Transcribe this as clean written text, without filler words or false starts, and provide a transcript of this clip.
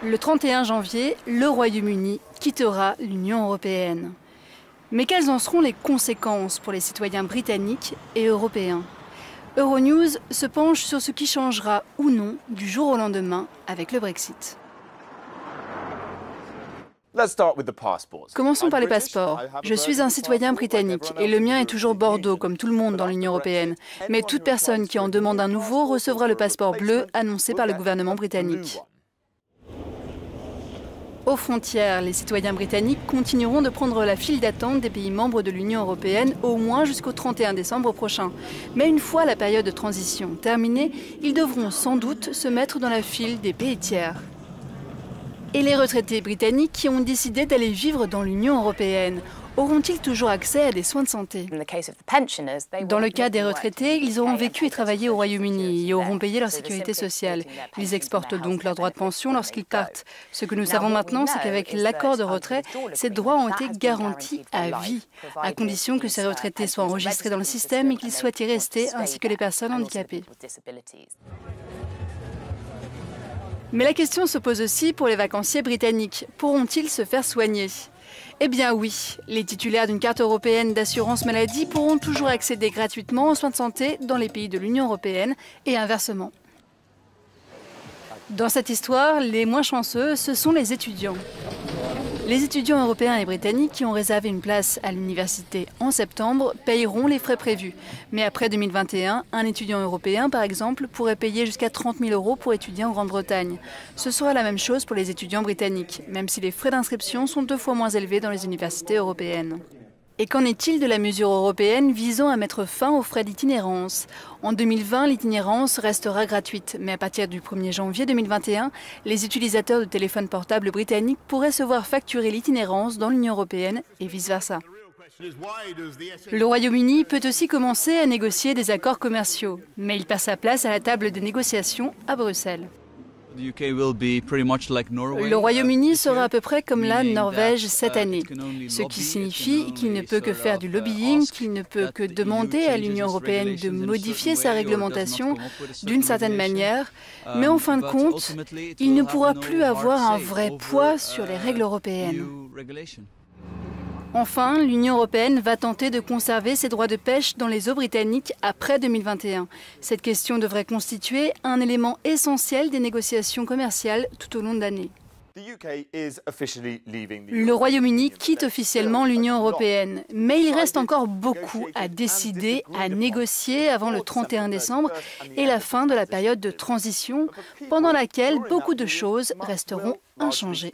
Le 31 janvier, le Royaume-Uni quittera l'Union européenne. Mais quelles en seront les conséquences pour les citoyens britanniques et européens? Euronews se penche sur ce qui changera ou non du jour au lendemain avec le Brexit. Commençons par les passeports. Je suis un citoyen britannique et le mien est toujours Bordeaux, comme tout le monde dans l'Union européenne. Mais toute personne qui en demande un nouveau recevra le passeport bleu annoncé par le gouvernement britannique. Aux frontières, les citoyens britanniques continueront de prendre la file d'attente des pays membres de l'Union européenne au moins jusqu'au 31 décembre prochain. Mais une fois la période de transition terminée, ils devront sans doute se mettre dans la file des pays tiers. Et les retraités britanniques qui ont décidé d'aller vivre dans l'Union européenne, auront-ils toujours accès à des soins de santé? Dans le cas des retraités, ils auront vécu et travaillé au Royaume-Uni et auront payé leur sécurité sociale. Ils exportent donc leurs droits de pension lorsqu'ils partent. Ce que nous savons maintenant, c'est qu'avec l'accord de retrait, ces droits ont été garantis à vie, à condition que ces retraités soient enregistrés dans le système et qu'ils souhaitent y rester, ainsi que les personnes handicapées. Mais la question se pose aussi pour les vacanciers britanniques. Pourront-ils se faire soigner? Eh bien oui, les titulaires d'une carte européenne d'assurance maladie pourront toujours accéder gratuitement aux soins de santé dans les pays de l'Union européenne et inversement. Dans cette histoire, les moins chanceux, ce sont les étudiants. Les étudiants européens et britanniques qui ont réservé une place à l'université en septembre payeront les frais prévus. Mais après 2021, un étudiant européen, par exemple, pourrait payer jusqu'à 30 000 € pour étudier en Grande-Bretagne. Ce sera la même chose pour les étudiants britanniques, même si les frais d'inscription sont 2 fois moins élevés dans les universités européennes. Et qu'en est-il de la mesure européenne visant à mettre fin aux frais d'itinérance? En 2020, l'itinérance restera gratuite, mais à partir du 1er janvier 2021, les utilisateurs de téléphones portables britanniques pourraient se voir facturer l'itinérance dans l'Union européenne et vice-versa. Le Royaume-Uni peut aussi commencer à négocier des accords commerciaux, mais il perd sa place à la table des négociations à Bruxelles. Le Royaume-Uni sera à peu près comme la Norvège cette année, ce qui signifie qu'il ne peut que faire du lobbying, qu'il ne peut que demander à l'Union européenne de modifier sa réglementation d'une certaine manière, mais en fin de compte, il ne pourra plus avoir un vrai poids sur les règles européennes. Enfin, l'Union européenne va tenter de conserver ses droits de pêche dans les eaux britanniques après 2021. Cette question devrait constituer un élément essentiel des négociations commerciales tout au long de l'année. Le Royaume-Uni quitte officiellement l'Union européenne, mais il reste encore beaucoup à décider, à négocier avant le 31 décembre et la fin de la période de transition, pendant laquelle beaucoup de choses resteront inchangées.